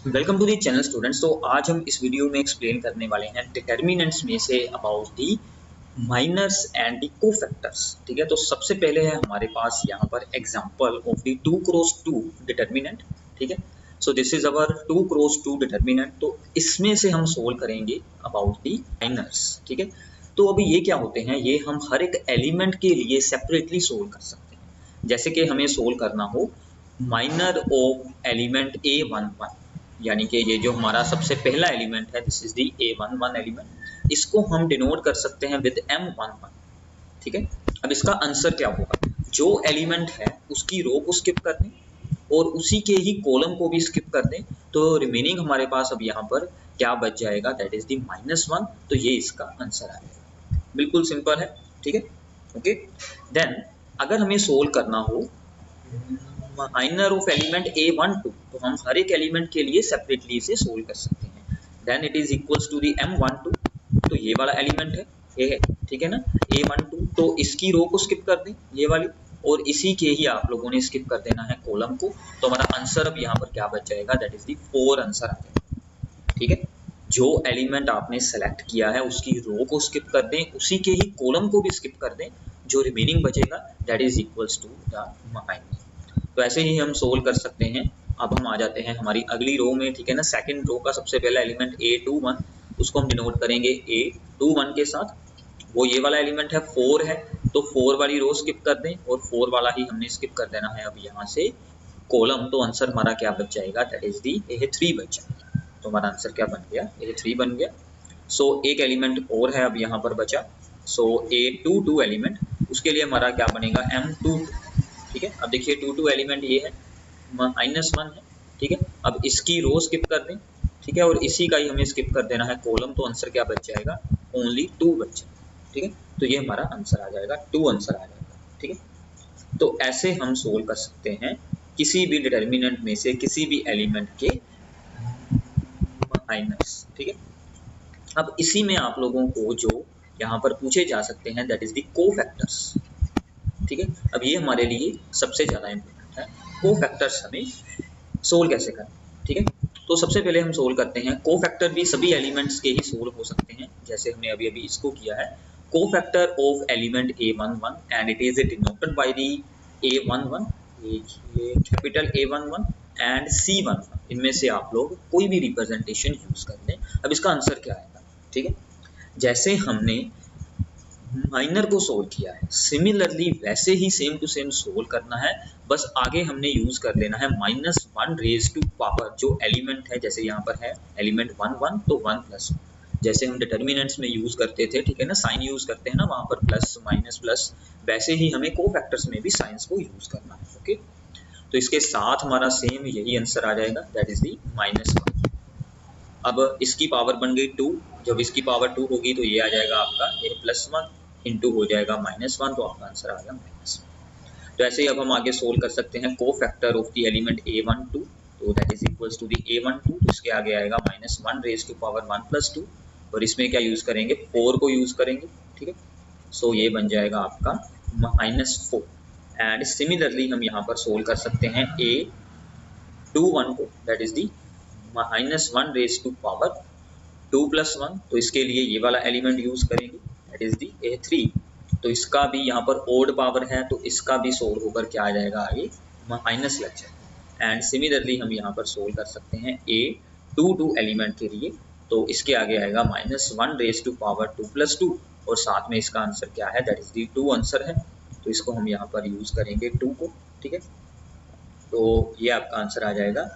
Welcome to the channel students. तो आज हम इस वीडियो में एक्सप्लेन करने वाले हैं डिटर्मिनेंट्स में से about the minors and the cofactors. ठीक है, तो सबसे पहले है हमारे पास यहाँ पर example of the 2 cross 2 determinant. ठीक है, सो this is our 2 cross 2 determinant. तो इसमें से हम सोल्व करेंगे अबाउट दी माइनर्स। ठीक है, तो अभी ये क्या होते हैं, ये हम हर एक एलिमेंट के लिए सेपरेटली सोल्व कर सकते हैं। जैसे कि हमें सोल्व करना हो माइनर ऑफ एलिमेंट A11, यानी कि ये जो हमारा सबसे पहला एलिमेंट है, this is the A11 element, इसको हम डिनोट कर सकते हैं विद M11। ठीक है, अब इसका आंसर क्या होगा, जो एलिमेंट है उसकी रो को स्किप कर दें और उसी के ही कॉलम को भी स्किप कर दें, तो रिमेनिंग हमारे पास अब यहाँ पर क्या बच जाएगा, दैट इज दी -1। तो ये इसका आंसर आएगा। बिल्कुल सिंपल है। ठीक है, ओके। देन अगर हमें सोल्व करना हो माइनर ऑफ एलिमेंट A12, तो हम हर एक एलिमेंट के लिए सेपरेटली इसे सोल्व कर सकते हैं। Then it is equals to the M12, तो ये वाला एलिमेंट है, ये है, ठीक है ना, A12, तो इसकी रो को स्किप कर दें ये वाली, और इसी के ही आप लोगों ने स्किप कर देना है कॉलम को। तो हमारा आंसर अब यहाँ पर क्या बच जाएगा, दैट इज दी 4 आंसर आ जाएगा। ठीक है, जो एलिमेंट आपने सेलेक्ट किया है उसकी रो को स्किप कर दें, उसी के ही कॉलम को भी स्किप कर दें, जो रिमेनिंग बचेगा that is equals to the minus. तो ऐसे ही हम सोल्व कर सकते हैं। अब हम आ जाते हैं हमारी अगली रो में। ठीक है ना, सेकंड रो का सबसे पहला एलिमेंट A21, उसको हम डिनोट करेंगे A21 के साथ। वो ये वाला एलिमेंट है 4 है, तो 4 वाली रो स्किप कर दें और 4 वाला ही हमने स्किप कर देना है अब यहाँ से कॉलम। तो आंसर हमारा क्या बच जाएगा, दैट इज दी A3 बच जाएगा। तो हमारा आंसर क्या बन गया, A3 बन गया। सो एक एलिमेंट और है अब यहाँ पर बचा, सो A22 एलिमेंट, उसके लिए हमारा क्या बनेगा, M2। ठीक है, अब देखिए 22 एलिमेंट ये है, -1 है। ठीक है, अब इसकी रो स्किप कर दें, ठीक है, और इसी का ही हमें स्किप कर देना है कॉलम। तो आंसर क्या बच जाएगा, ओनली 2 बच जाएगा। ठीक है, तो ये हमारा आंसर आ जाएगा, 2 आंसर आ जाएगा। ठीक है, तो ऐसे हम सोल्व कर सकते हैं किसी भी डिटर्मिनेंट में से किसी भी एलिमेंट के माइनस। ठीक है, अब इसी में आप लोगों को जो यहाँ पर पूछे जा सकते हैं, दैट इज द कोफैक्टर्स। ठीक है, अब ये हमारे लिए सबसे ज़्यादा इम्पोर्टेंट है, कोफैक्टर्स हमें सोल्व कैसे करें। ठीक है, तो सबसे पहले हम सोल्व करते हैं, कोफैक्टर भी सभी एलिमेंट्स के ही सोल्व हो सकते हैं, जैसे हमने अभी अभी इसको किया है। Cofactor of element A11 and it is denoted by the A11, ये कैपिटल A11 एंड C11, इनमें से आप लोग कोई भी रिप्रेजेंटेशन यूज कर लें। अब इसका आंसर क्या आएगा, ठीक है, जैसे हमने माइनर को सोल्व किया है, सिमिलरली वैसे ही सेम टू सेम सोल्व करना है। बस आगे हमने यूज कर लेना है -1 रेज टू पावर जो एलिमेंट है, जैसे यहाँ पर है एलिमेंट 1 1, तो 1 + 1, जैसे हम डिटर्मिनेंट्स में यूज करते थे, ठीक है ना, साइन यूज करते हैं ना वहाँ पर प्लस माइनस प्लस, वैसे ही हमें कोफैक्टर्स में भी साइंस को यूज करना है। ओके, तो इसके साथ हमारा सेम यही आंसर आ जाएगा, दैट इज दी -1। अब इसकी पावर बन गई 2, जब इसकी पावर 2 होगी तो ये आ जाएगा आपका ये +1 इंटू हो जाएगा -1, तो आपका आंसर आ गया -1। तो ऐसे ही अब हम आगे सोल्व कर सकते हैं cofactor of the element A12, तो that is equals to the A12, तो इसके आगे आएगा -1 रेज टू पावर 1 + 2, और इसमें क्या यूज करेंगे, 4 को यूज करेंगे। ठीक है, सो ये बन जाएगा आपका -4। एंड सिमिलरली हम यहाँ पर सोल्व कर सकते हैं A21 को, that is the -1 raise to power 2 + 1, तो इसके लिए ये वाला एलिमेंट यूज करेंगे, दैट इज दी A3। तो इसका भी यहाँ पर ओड पावर है, तो इसका भी सोल्व होकर क्या आ जाएगा, आगे माइनस लग जाएगा। एंड सिमिलरली हम यहाँ पर सोल्व कर सकते हैं A22 एलिमेंट के लिए, तो इसके आगे आएगा -1 रेज टू पावर 2 + 2, और साथ में इसका आंसर क्या है, दैट इज दी 2 आंसर है, तो इसको हम यहाँ पर यूज करेंगे 2 को। ठीक है, तो ये आपका आंसर आ जाएगा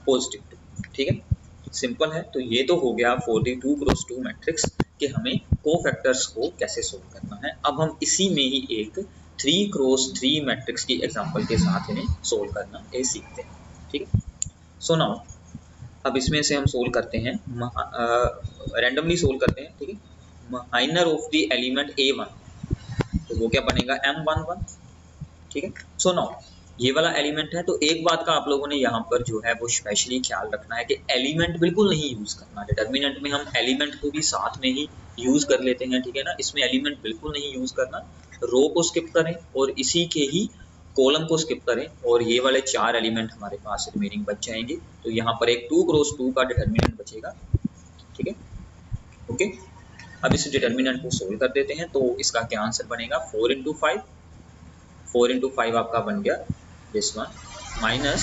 +2। ठीक है, सिंपल है। तो ये तो हो गया फॉर दी 2 क्रॉस 2 मैट्रिक्स कि हमें कोफैक्टर्स को कैसे सोल्व करना है। अब हम इसी में ही एक 3 क्रॉस 3 मैट्रिक्स की एग्जांपल के साथ इन्हें सोल्व करना ये सीखते हैं। ठीक है, सो नाउ अब इसमें से हम सोल्व करते हैं, रैंडमली सोल्व करते हैं। ठीक है, minor of the element A1, तो वो क्या बनेगा, M11। ठीक है, सो नाउ ये वाला एलिमेंट है, तो एक बात का आप लोगों ने यहाँ पर जो है वो स्पेशली ख्याल रखना है कि एलिमेंट बिल्कुल नहीं यूज करना। डिटर्मिनेंट में हम एलिमेंट को भी साथ में ही यूज कर लेते हैं, ठीक है ना, इसमें एलिमेंट बिल्कुल नहीं यूज करना। रो को स्किप करें और इसी के ही कॉलम को स्किप करें और ये वाले 4 एलिमेंट हमारे पास रिमेनिंग बच जाएंगे। तो यहाँ पर एक 2 क्रॉस 2 का डिटर्मिनेंट बचेगा, ठीक है, ओके। अब इस डिटर्मिनेंट को सोल्व कर देते हैं, तो इसका क्या आंसर बनेगा, 4 इंटू 5, 4 इंटू 5 आपका बन गया this one, minus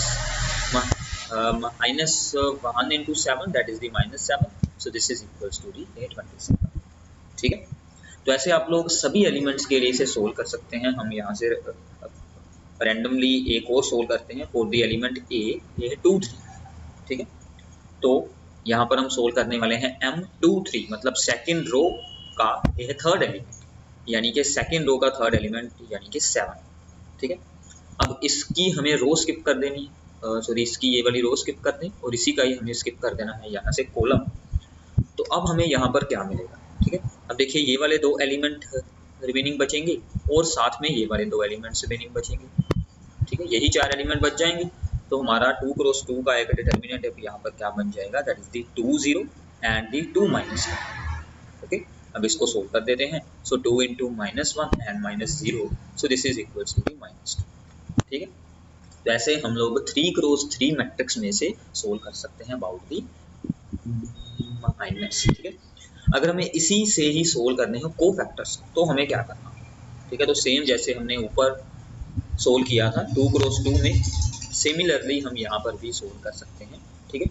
1 into 7 that is the -7, so this is equals to the 27, ठीक है। तो ऐसे आप लोग सभी एलिमेंट्स के लिए इसे सोल्व कर सकते हैं। हम यहाँ से रैंडमली एक और सोल्व करते हैं फॉर द एलिमेंट ए, ये है 2 3, ठीक है। तो यहाँ पर हम सोल्व करने वाले हैं M23, मतलब सेकेंड रो का ये है थर्ड एलिमेंट, यानी कि सेकेंड रो का थर्ड एलिमेंट यानी कि 7, ठीक है। अब इसकी हमें रो स्किप कर देनी है, सॉरी इसकी ये वाली रो स्किप कर दें और इसी का ही हमें स्किप कर देना है यहाँ से कॉलम। तो अब हमें यहाँ पर क्या मिलेगा, ठीक है। अब देखिए ये वाले 2 एलिमेंट रिमेनिंग बचेंगे और साथ में ये वाले 2 एलिमेंट्स रिमेनिंग बचेंगे, ठीक है, यही 4 एलिमेंट बच जाएंगे। तो हमारा 2 क्रॉस 2 का एक डिटर्मिनेंट यहाँ पर क्या बन जाएगा, that is the 2 0 and the 2 -1, okay. अब इसको सोल्व कर देते हैं, so 2 into -1 and -0, so this is equals to the -2, ठीक है। तो ऐसे हम लोग 3 क्रॉस 3 मैट्रिक्स में से सोल्व कर सकते हैं अबाउट दी माइनस, ठीक है। अगर हमें इसी से ही सोल्व करने हो कोफैक्टर्स, तो हमें क्या करना, ठीक है। तो सेम जैसे हमने ऊपर सोल्व किया था 2 क्रॉस 2 में, सिमिलरली हम यहाँ पर भी सोल्व कर सकते हैं, ठीक है।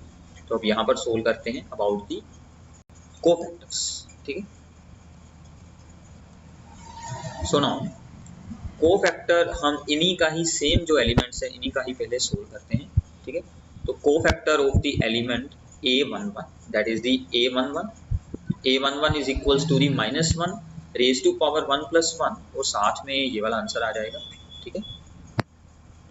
तो अब यहाँ पर सोल्व करते हैं अबाउट दी कोफैक्टर्स, ठीक है। सो नाउ कोफैक्टर हम इन्हीं का ही सेम जो एलिमेंट्स है इन्हीं का ही पहले सोल्व करते हैं, ठीक है। तो cofactor of the element A11 that is the A11 is equals to the -1 raise to power 1 + 1 और साथ में ये वाला आंसर आ जाएगा, ठीक है,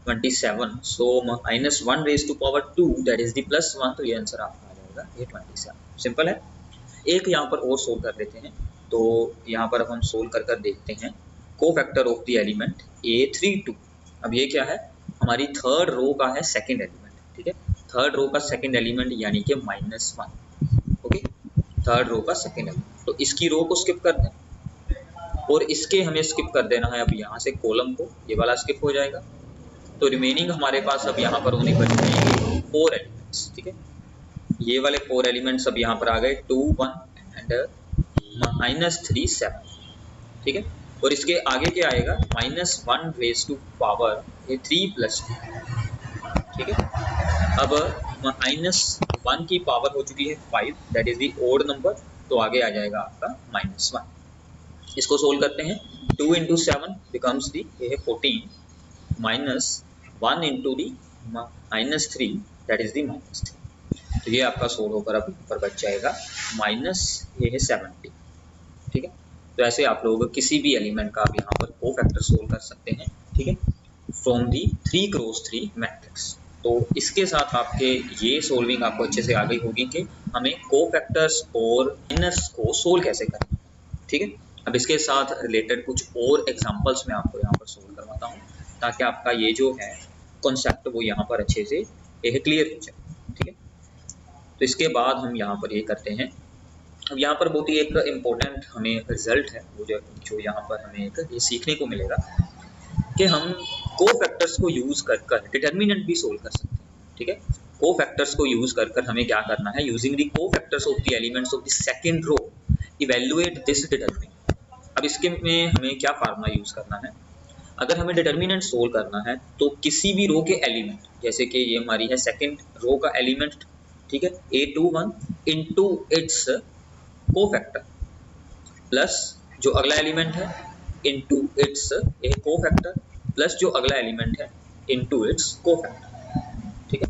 27। So -1 raise to power 2 that is the +1, तो ये आंसर आपका आ जाएगा ये 27। सिंपल है। एक यहाँ पर और सोल्व कर लेते हैं, तो यहाँ पर अब हम सोल्व कर देखते हैं cofactor of the element A32। अब ये क्या है, हमारी थर्ड रो का है सेकंड एलिमेंट, ठीक है, थर्ड रो का सेकंड एलिमेंट यानी कि -1, ओके, थर्ड रो का सेकंड एलिमेंट। तो इसकी रो को स्किप कर दें और इसके हमें स्किप कर देना है अब यहाँ से कॉलम को, ये वाला स्किप हो जाएगा। तो रिमेनिंग हमारे पास अब यहाँ पर होने बच जाएंगे 4 एलिमेंट्स, ठीक है। ये वाले 4 एलिमेंट्स अब यहाँ पर आ गए 2 1 एंड -3 7, ठीक है। और इसके आगे क्या आएगा, -1 रेज टू पावर 3 + 2, ठीक है। अब -1 की पावर हो चुकी है 5 that is the odd number, तो आगे आ जाएगा आपका -1। इसको सोल्व करते हैं, 2 into 7 becomes the 14 -1 into the -3 that is दी -3। तो ये आपका सोल्व होकर अब ऊपर बच जाएगा -70, ठीक है। तो ऐसे आप लोग किसी भी एलिमेंट का आप यहाँ पर कोफैक्टर सोल्व कर सकते हैं, ठीक है, फ्रॉम दी 3 क्रॉस 3 मैट्रिक्स। तो इसके साथ आपके ये सोल्विंग आपको अच्छे से आ गई होगी कि हमें कोफैक्टर्स और माइनस को सोल्व कैसे करना, ठीक है। अब इसके साथ रिलेटेड कुछ और एग्जांपल्स मैं आपको यहाँ पर सोल्व करवाता हूँ, ताकि आपका ये जो है कॉन्सेप्ट वो यहाँ पर अच्छे से क्लियर हो जाए, ठीक है। तो इसके बाद हम यहाँ पर ये करते हैं, अब यहाँ पर बहुत ही एक इम्पोर्टेंट हमें रिजल्ट है वो जो यहाँ पर हमें एक ये सीखने को मिलेगा कि हम कोफैक्टर्स को यूज़ कर डिटर्मिनेंट भी सोल्व कर सकते हैं, ठीक है। कोफैक्टर्स को यूज़ कर हमें क्या करना है, using the cofactors of the elements of the second row evaluate this determinant. अब इसके में हमें क्या फार्मूला यूज़ करना है, अगर हमें डिटर्मिनेंट सोल्व करना है तो किसी भी रो के एलिमेंट, जैसे कि ये हमारी है सेकंड रो का एलिमेंट, ठीक है, A21 into its cofactor plus जो अगला एलिमेंट है इनटू इट्स कोफैक्टर प्लस जो अगला एलिमेंट है इनटू इट्स कोफैक्टर, ठीक है।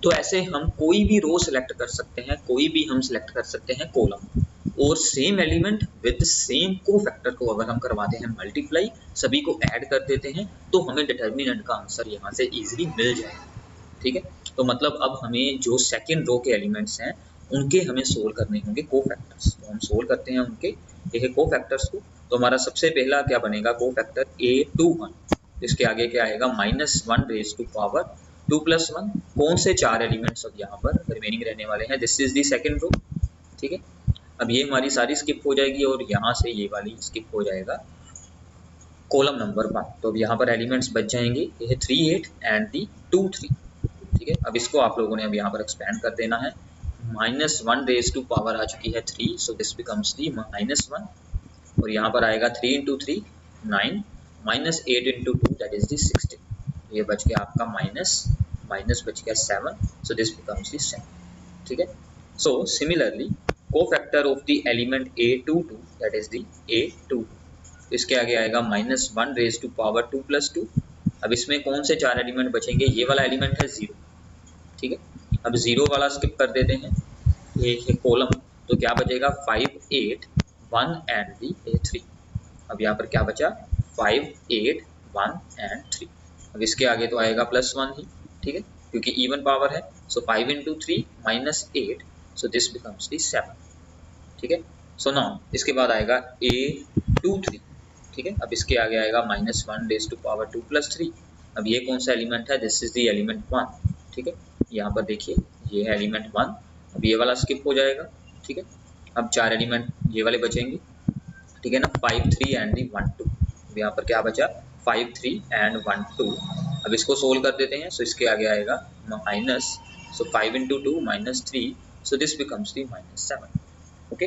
तो ऐसे हम कोई भी रो सिलेक्ट कर सकते हैं, कोई भी हम सिलेक्ट कर सकते हैं कॉलम, और same element with same cofactor को अगर हम करवाते हैं मल्टीप्लाई, सभी को ऐड कर देते हैं, तो हमें डिटर्मिनेंट का आंसर यहाँ से इजीली मिल जाएगा, ठीक है। तो मतलब अब हमें जो सेकंड रो के एलिमेंट्स हैं उनके हमें सोल्व करने होंगे कोफैक्टर्स, तो हम सोल्व करते हैं उनके ये कोफैक्टर्स को। तो हमारा सबसे पहला क्या बनेगा, कोफैक्टर A21, इसके आगे क्या आएगा, -1 रेज टू पावर 2 + 1। कौन से 4 एलिमेंट्स अब यहाँ पर रिमेनिंग रहने वाले हैं, this is the second row, ठीक है। अब ये हमारी सारी स्किप हो जाएगी और यहाँ से ये वाली स्किप हो जाएगा कॉलम नंबर 1। तो अब यहाँ पर एलिमेंट्स बच जाएंगे, ये है 3 8 एंड दी 2 3। ठीक है, अब इसको आप लोगों ने अब यहाँ पर एक्सपेंड कर देना है। -1 रेज टू पावर आ चुकी है 3, सो दिस बिकम्स दी -1, और यहाँ पर आएगा 3 इंटू 3 9, -8 इंटू 2 दैट इज दी 16। ये बच गया आपका माइनस बच गया 7, सो दिस बिकम्स दी 7। ठीक है, so similarly cofactor of the element A22 that is the A22, इसके आगे आएगा -1 रेज टू पावर 2 + 2। अब इसमें कौन से 4 एलिमेंट बचेंगे, ये वाला एलिमेंट है 0। ठीक है, अब 0 वाला स्किप कर देते हैं, ये है कॉलम, तो क्या बचेगा 5 8 1 एंड दी 3। अब यहाँ पर क्या बचा 5 8 1 एंड 3। अब इसके आगे तो आएगा +1 ही। ठीक है, क्योंकि इवन पावर है, सो 5 इंटू 3 -8, सो दिस बिकम्स दी 7। ठीक है, सो नाउ इसके बाद आएगा A23। ठीक है, अब इसके आगे आएगा -1 रेज टू पावर 2 + 3। अब ये कौन सा एलिमेंट है, दिस इज द एलिमेंट 1। ठीक है, यहाँ पर देखिए ये है एलिमेंट 1, अब ये वाला स्किप हो जाएगा। ठीक है, अब 4 एलिमेंट ये वाले बचेंगे। ठीक है ना, 5 3 एंड दी 1 2। अब यहाँ पर क्या बचा 5 3 एंड 1 2। अब इसको सोल्व कर देते हैं, सो इसके आगे आएगा minus, so 5 into 2 -3, so this becomes the -7। Okay,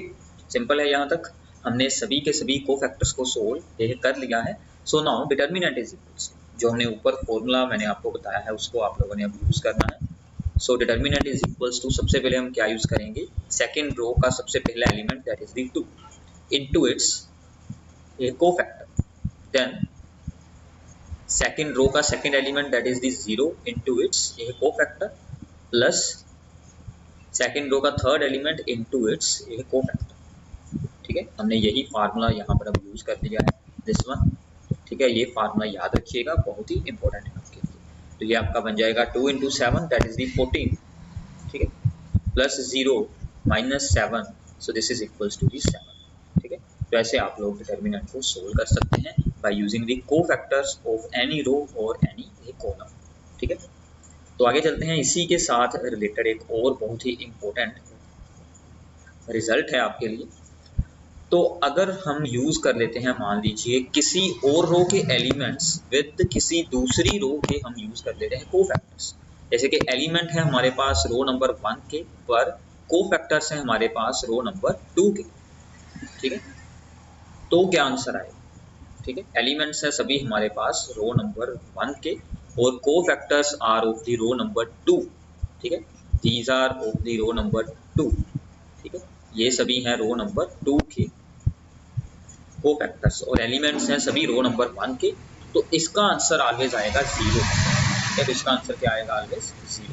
simple है, यहाँ तक हमने सभी के सभी कोफैक्टर्स को सोल्व कर लिया है। So now determinant is equals, जो हमने ऊपर फॉर्मूला मैंने आपको बताया है उसको आप लोगों ने अब यूज़ करना है। So determinant is equals to, सबसे पहले हम क्या यूज़ करेंगे, सेकेंड रो का सबसे पहला element that is the 2 into its a cofactor, then second row का second element that is the 0 into its a cofactor, plus second row का third element into its a cofactor. ठीक है, हमने यही formula यहाँ पर अब यूज़ कर दिया है, दिस वन। ठीक है, ये फार्मूला याद रखिएगा, बहुत ही इंपॉर्टेंट है आपके लिए। तो ये आपका बन जाएगा 2 इंटू 7 दैट इज दी 14। ठीक है, plus 0 -7, so this is equals to the 7। ठीक है, तो ऐसे आप लोग डिटर्मिनेंट को सोल्व कर सकते हैं by using the cofactors of any row और एनी ए कॉलम। ठीक है, तो आगे चलते हैं। इसी के साथ रिलेटेड एक और बहुत ही इम्पोर्टेंट रिजल्ट है आपके लिए। तो अगर हम यूज़ कर लेते हैं, मान लीजिए किसी और रो के एलिमेंट्स विद किसी दूसरी रो के हम यूज़ कर लेते हैं कोफैक्टर्स, जैसे कि एलिमेंट है हमारे पास रो नंबर 1 के, पर कोफैक्टर्स हैं हमारे पास रो नंबर 2 के। ठीक है, तो क्या आंसर आएगा। ठीक है, एलिमेंट्स है सभी हमारे पास रो नंबर 1 के, और cofactors are of the row number 2। ठीक है, these are of the row number 2। ठीक है, ये सभी हैं रो नंबर 2 के कोफैक्टर्स, और एलिमेंट्स हैं सभी रो नंबर 1 के, तो इसका आंसर ऑलवेज आएगा 0। तो इसका आंसर क्या आएगा, always 0।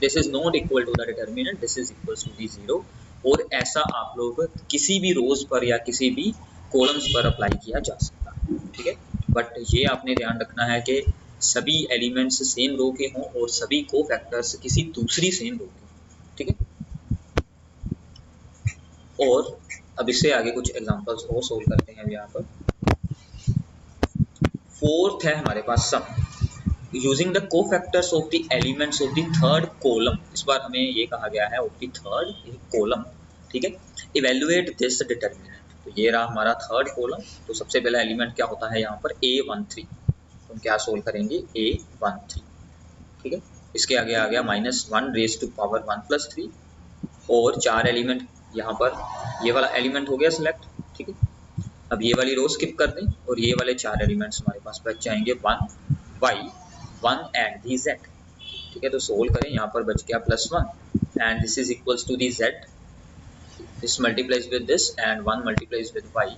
This is not equal to the determinant, this is equals to the 0। और ऐसा आप लोग किसी भी रोज पर या किसी भी कॉलम्स पर अप्लाई किया जा सकता है। ठीक है, बट ये आपने ध्यान रखना है कि सभी एलिमेंट्स सेम रो के हों और सभी कोफैक्टर्स किसी दूसरी सेम रो के। ठीक है, और अब इससे आगे कुछ एग्जांपल्स और सोल्व करते हैं। यहाँ पर फोर्थ है हमारे पास sum using the cofactors of the elements of the third column. इस बार हमें ये कहा गया है ऑफ द थर्ड कॉलम। ठीक है, इवेल्युएट दिस डिटर्मिनेंट, तो ये रहा हमारा थर्ड कॉलम। तो सबसे पहला एलिमेंट क्या होता है यहाँ पर A13, तो हम क्या सोल्व करेंगे A13। ठीक है, इसके आगे आ गया -1 रेज टू पावर 1 + 3, और 4 एलिमेंट यहाँ पर, ये वाला एलिमेंट हो गया सिलेक्ट। ठीक है, अब ये वाली रो स्किप कर दें और ये वाले 4 एलिमेंट्स हमारे पास बच जाएंगे 1 y 1 एंड दी z। ठीक है, तो सोल्व करें, यहाँ पर बच गया +1 and this is equals to the z, this multiplies with this and 1 multiplies with y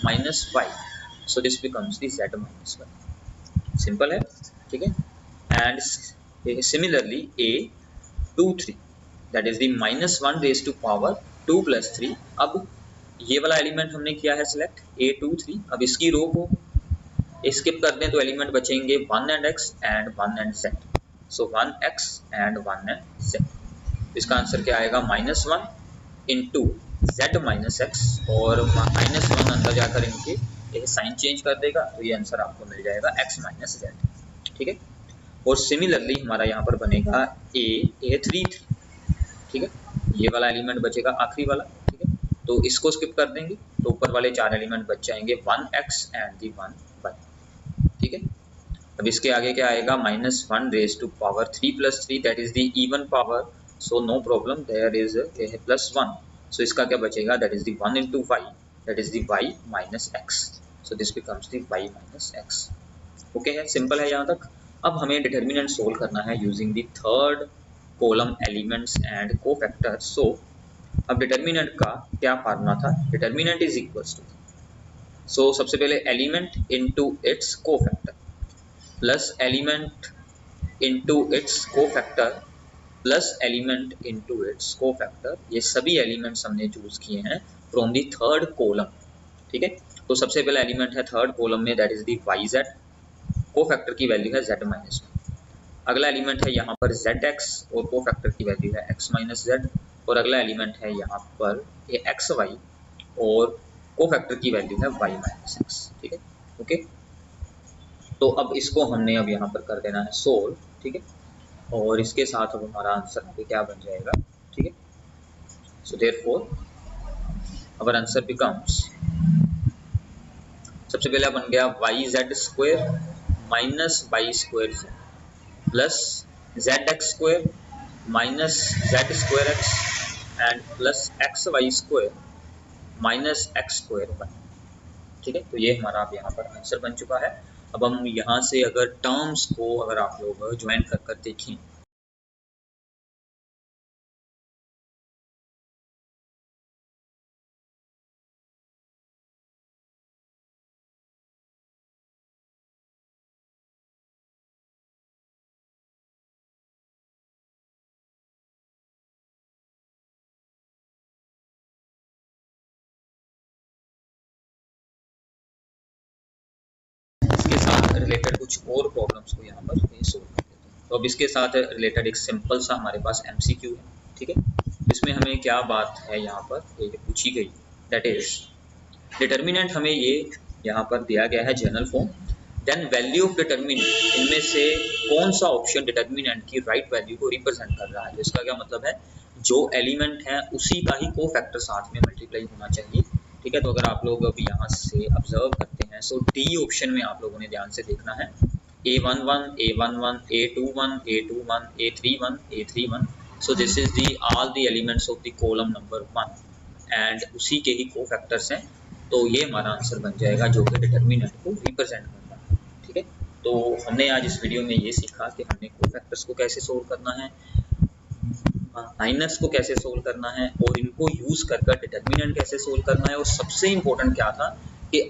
-5, so this becomes the z -1। Simple है। ठीक है, and similarly A23 that is the -1 raise to power 2 + 3। अब ये वाला एलिमेंट हमने किया है select A23। अब इसकी रो को स्किप कर दें तो एलिमेंट बचेंगे 1 and x and 1 and z, so 1x and 1 and z। इसका आंसर क्या आएगा, -1 इंटू z -x, और -1 अंदर जाकर इनके ये साइन चेंज कर देगा, तो ये आंसर आपको मिल जाएगा x -z। ठीक है, और सिमिलरली हमारा यहाँ पर बनेगा A33। ठीक है, ये वाला एलिमेंट बचेगा आखिरी वाला। ठीक है, तो इसको स्किप कर देंगे तो ऊपर वाले 4 एलिमेंट बच जाएंगे 1x एंड दी 1y। ठीक है। अब इसके आगे क्या आएगा, -1 raise to power 3 + 3 that is the even power, so no problem, there is +1, सो इसका क्या बचेगा, that is the 1 × y, that is the y - x, so this becomes the y - x। Okay है, सिंपल है यहाँ तक। अब हमें डिटर्मिनेंट सोल्व करना है using the third column elements and cofactor. So अब डिटर्मिनेंट का क्या फार्मूला था, डिटर्मिनेंट इज इक्वल्स टू, सो सबसे पहले element into it's cofactor plus element into it's cofactor plus element into it's cofactor, ये सभी एलिमेंट्स हमने चूज किए हैं फ्रॉम दी थर्ड कॉलम। ठीक है, तो सबसे पहला एलिमेंट है थर्ड कॉलम में, that is the YZ, cofactor की वैल्यू है Z-1। अगला एलिमेंट है यहाँ पर ZX और कोफैक्टर की वैल्यू है X-Z, और अगला एलिमेंट है यहाँ पर ये XY और कोफैक्टर की वैल्यू है Y-X। ठीक है, ओके। तो अब इसको हमने अब यहाँ पर कर देना है सोल्व। ठीक है, और इसके साथ अब हमारा आंसर पे क्या बन जाएगा। ठीक है, so therefore our answer becomes, सबसे पहला बन गया YZ² - Y² plus ZX² - Z²X and plus XY² - X²। ठीक है, तो ये हमारा अब यहाँ पर आंसर बन चुका है। अब हम यहाँ से अगर टर्म्स को अगर आप लोग ज्वाइन कर देखें, इसके साथ रिलेटेड कुछ और प्रॉब्लम्स को यहाँ पर सोल्व कर देते हैं। तो अब इसके साथ रिलेटेड एक सिंपल सा हमारे पास MCQ है। ठीक है, इसमें हमें क्या बात है यहाँ पर ये पूछी गई, दैट इज डिटर्मिनेंट हमें ये यहाँ पर दिया गया है general form, then value of determinant, इनमें से कौन सा ऑप्शन डिटर्मिनेंट की राइट वैल्यू को रिप्रेजेंट कर रहा है। तो इसका क्या मतलब है, जो एलिमेंट है उसी का ही कोफैक्टर साथ में मल्टीप्लाई होना चाहिए। ठीक है, तो अगर आप लोग अब यहाँ से ऑब्जर्व करते हैं, सो डी ऑप्शन में आप लोगों ने ध्यान से देखना है, A11, A11, A21, A21, A31, A31, so this is the all the elements of the column number 1 and उसी के ही कोफैक्टर्स हैं। तो ये हमारा आंसर बन जाएगा जो कि डिटर्मिनेंट को रिप्रेजेंट करता है। ठीक है, तो हमने आज इस वीडियो में ये सीखा कि हमने कोफैक्टर्स को कैसे सोल्व करना है, माइनस को कैसे सोल्व करना है, और इनको यूज कर डिटर्मिनेंट कैसे सोल्व करना है। और सबसे इम्पोर्टेंट क्या था कि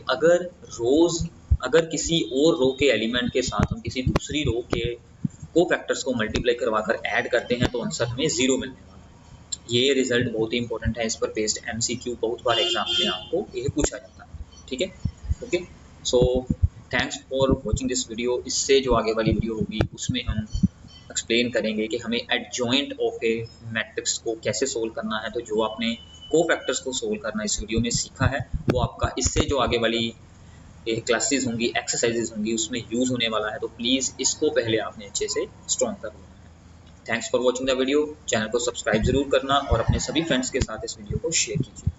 अगर किसी और रो के एलिमेंट के साथ हम किसी दूसरी रो के कोफैक्टर्स को मल्टीप्लाई करवाकर ऐड करते हैं तो आंसर हमें 0 मिलने वाला है। ये रिजल्ट बहुत ही इंपॉर्टेंट है, इस पर बेस्ड MCQ बहुत बार एग्जाम में आपको ये पूछा जाता है। ठीक है, okay, so thanks for watching this video. इससे जो आगे वाली वीडियो होगी उसमें हम एक्सप्लेन करेंगे कि हमें एडजॉइंट ऑफ ए मैट्रिक्स को कैसे सोल्व करना है। तो जो आपने कोफैक्टर्स को सोल्व करना इस वीडियो में सीखा है वो आपका इससे जो आगे वाली क्लासेस होंगी, एक्सरसाइजेज होंगी, उसमें यूज़ होने वाला है। तो प्लीज़ इसको पहले आपने अच्छे से स्ट्रॉन्ग कर लेना है। Thanks for watching the video. Channel को सब्सक्राइब जरूर करना और अपने सभी फ्रेंड्स के साथ इस वीडियो को शेयर कीजिए।